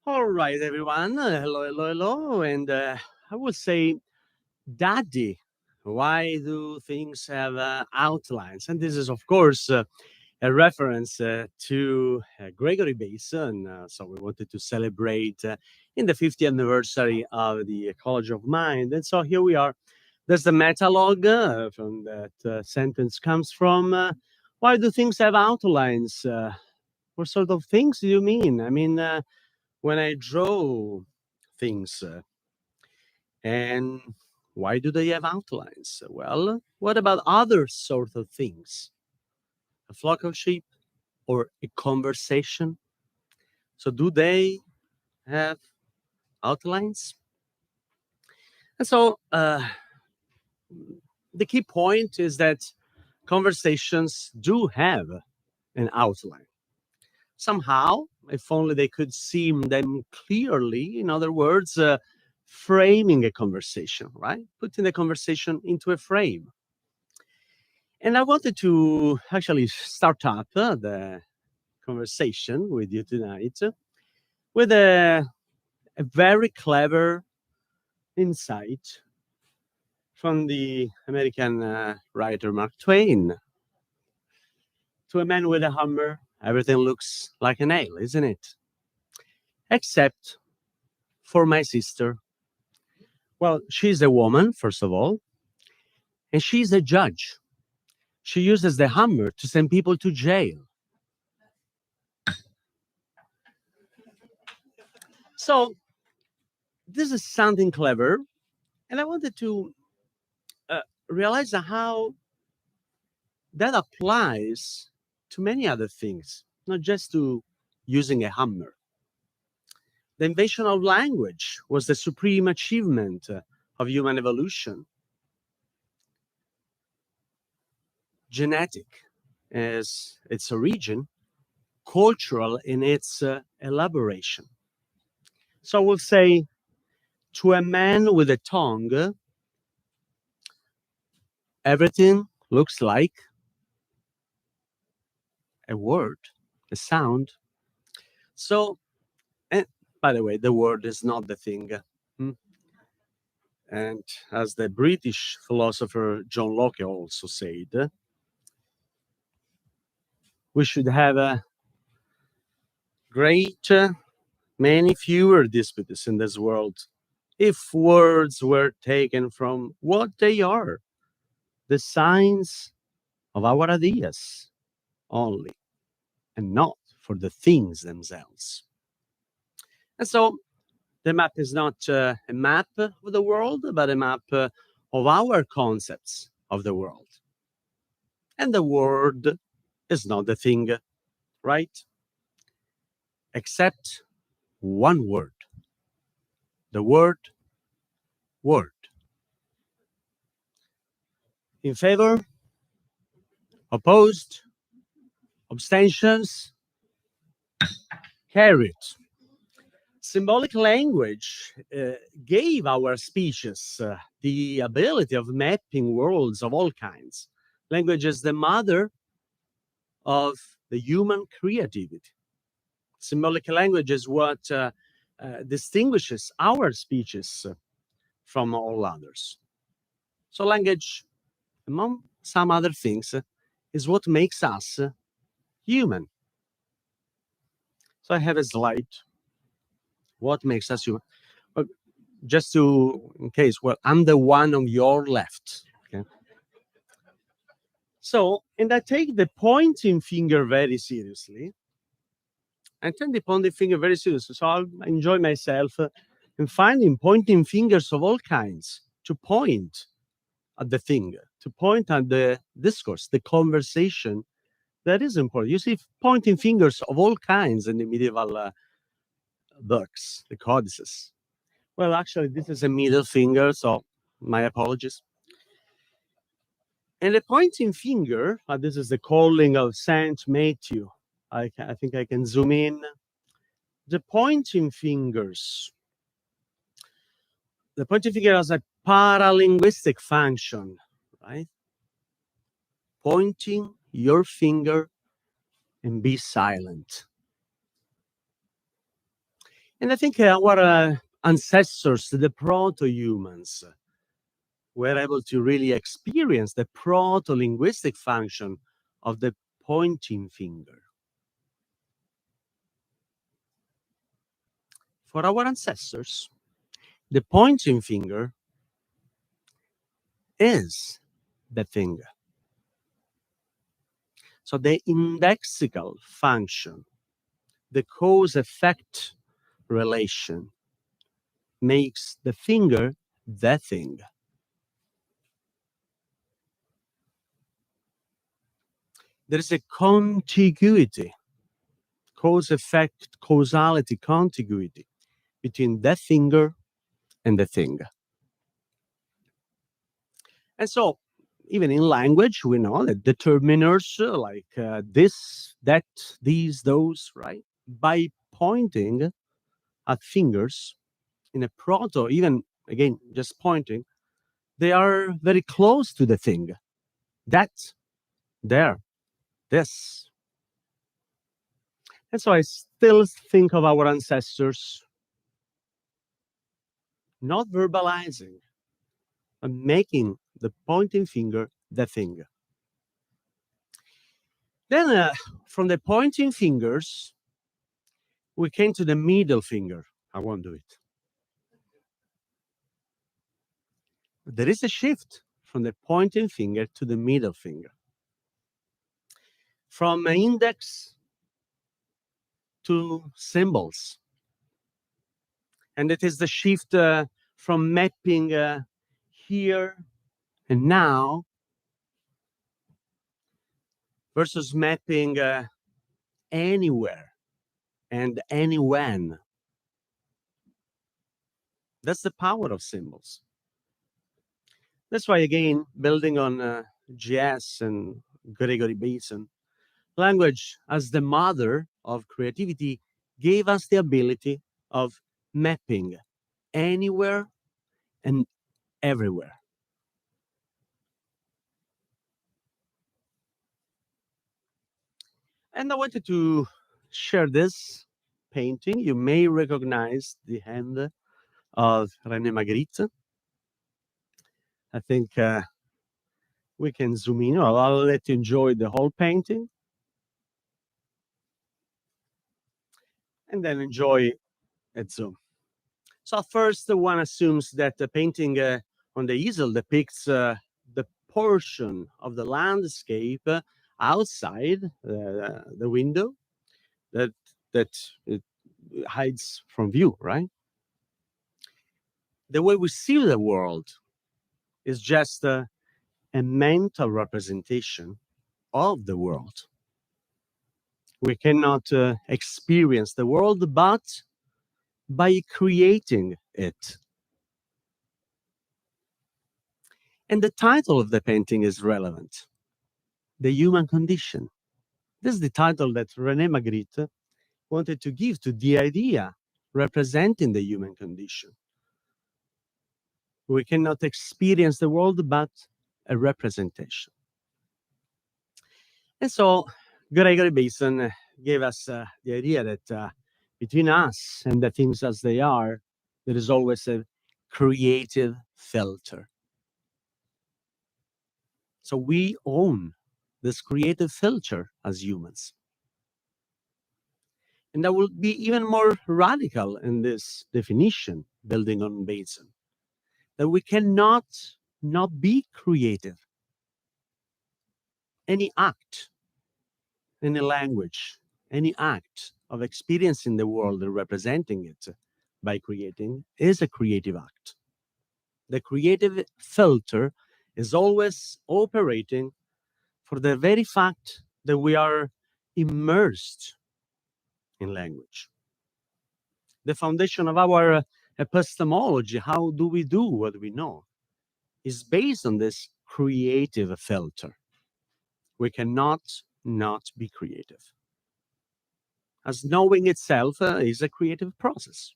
All right, everyone. Hello, hello, hello. And I would say, Daddy, why do things have outlines? And this is, of course, a reference to Gregory Basin. So we wanted to celebrate in the 50th anniversary of the Ecology of Mind. And so here we are. There's the metalogue from that sentence comes from. Why do things have outlines? What sort of things do you mean? I mean, when I draw things, and why do they have outlines? Well, what about other sort of things? A flock of sheep or a conversation? So, do they have outlines? And so, the key point is that conversations do have an outline. Somehow, if only they could see them clearly, in other words, framing a conversation, right? Putting the conversation into a frame. And I wanted to actually start up the conversation with you tonight with a very clever insight from the American writer Mark Twain. To a man with a hammer, everything looks like a nail, isn't it? Except for my sister. Well, she's a woman, first of all, and she's a judge. She uses the hammer to send people to jail. So, this is something clever, and I wanted to realize how that applies to many other things, not just to using a hammer. The invention of language was the supreme achievement of human evolution. Genetic as its origin, cultural in its elaboration. So we'll say, to a man with a tongue, everything looks like a word, a sound. So, and by the way, the word is not the thing. hmm? And as the British philosopher John Locke also said, we should have a great many fewer disputes in this world if words were taken from what they are, the signs of our ideas only, and not for the things themselves. And so the map is not a map of the world, but a map of our concepts of the world. And the word is not the thing, right? Except one word. The word, word. In favor, opposed, abstentions, carried. Symbolic language gave our species the ability of mapping worlds of all kinds. Language is the mother of the human creativity. Symbolic language is what distinguishes our species from all others. So, language, among some other things, is what makes us human. So, I have a slide. What makes us human? Well, just to, in case, well, I'm the one on your left. Okay. So, and I take the pointing finger very seriously. I take the pointing finger very seriously. So I'll enjoy myself in finding pointing fingers of all kinds to point at the thing, to point at the discourse, the conversation that is important. You see pointing fingers of all kinds in the medieval books, the codices. Well, actually, this is a middle finger, so my apologies. And the pointing finger, this is the calling of Saint Matthew. I think I can zoom in. The pointing fingers. The pointing finger has a paralinguistic function, right? Pointing your finger and be silent. And I think our ancestors, the proto-humans, were able to really experience the proto-linguistic function of the pointing finger. For our ancestors, the pointing finger is the finger. So the indexical function, the cause-effect relation, makes the finger the thing. There is a contiguity, cause-effect, causality, contiguity between the finger and the thing. And so, even in language, we know that determiners like this, that, these, those, right? By pointing at fingers in a proto, even again, just pointing, they are very close to the thing. That, there, this. And so I still think of our ancestors not verbalizing, but making the pointing finger the thing. Then from the pointing fingers, we came to the middle finger. I won't do it. There is a shift from the pointing finger to the middle finger. From an index to symbols. And it is the shift from mapping here and now versus mapping anywhere and anywhen. That's the power of symbols. That's why, again, building on GS and Gregory Bateson, language as the mother of creativity gave us the ability of mapping anywhere and everywhere. And I wanted to share this painting. You may recognize the hand of René Magritte. I think we can zoom in, or I'll let you enjoy the whole painting. And then enjoy at zoom. So first, one assumes that the painting on the easel depicts the portion of the landscape outside the window that it hides from view, right? The way we see the world is just a mental representation of the world. We cannot experience the world but by creating it. And the title of the painting is relevant. The Human Condition. This is the title that René Magritte wanted to give to the idea representing the human condition. We cannot experience the world but a representation. And so Gregory Bateson gave us the idea that between us and the things as they are, there is always a creative filter. So we own this creative filter as humans. And I will be even more radical in this definition, building on Bateson, that we cannot not be creative. Any act, any language, any act of experiencing the world and representing it by creating is a creative act. The creative filter is always operating for the very fact that we are immersed in language. The foundation of our epistemology, how do we do what we know, is based on this creative filter. We cannot not be creative, as knowing itself is a creative process.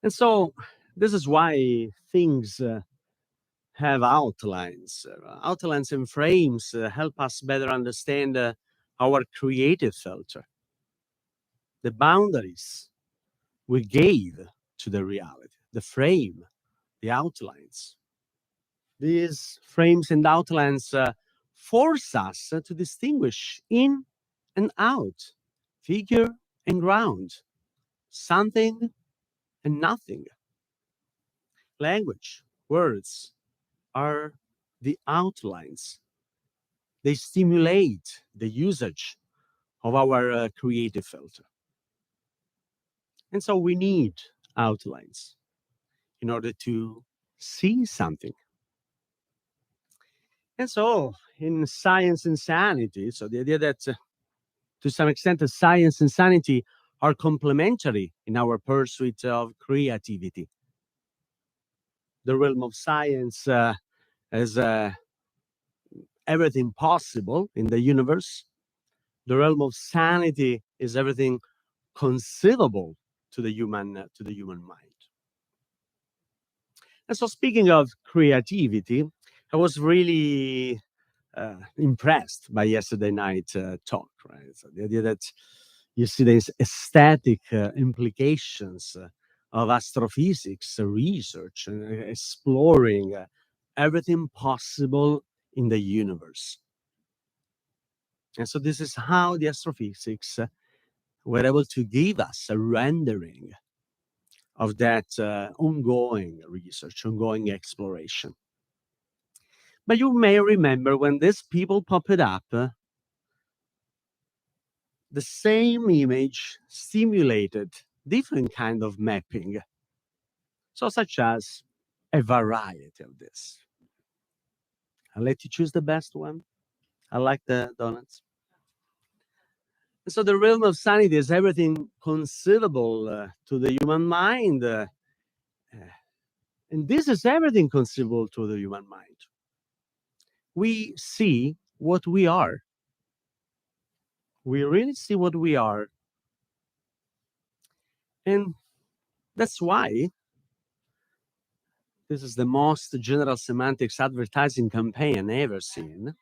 And so this is why things have outlines. Outlines and frames help us better understand our creative filter. the boundaries we gave to the reality, the frame, the outlines. These frames and outlines force us to distinguish in and out, figure and ground, something and nothing. Language, words are the outlines. They stimulate the usage of our creative filter. And so we need outlines in order to see something. And so in science insanity, so the idea that to some extent the science and sanity are complementary in our pursuit of creativity. The realm of science is everything possible in the universe. The realm of sanity is everything conceivable to the human mind. And so, speaking of creativity, I was really impressed by yesterday night talk. Right, so the idea that you see these aesthetic implications of astrophysics research and exploring everything possible in the universe. And so, this is how the astrophysics were able to give us a rendering of that ongoing research, ongoing exploration. But you may remember when these people popped up, the same image stimulated different kind of mapping. So such as a variety of this. I'll let you choose the best one. I like the donuts. And so the realm of sanity is everything conceivable to the human mind. And this is everything conceivable to the human mind. We see what we are. We really see what we are. And that's why this is the most general semantics advertising campaign ever seen.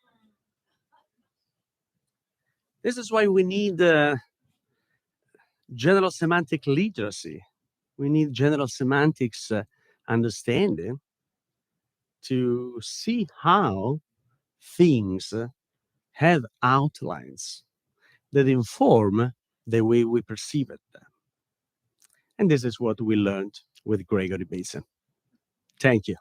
This is why we need general semantic literacy. We need general semantics understanding to see how things have outlines that inform the way we perceive it. And this is what we learned with Gregory Bateson. Thank you.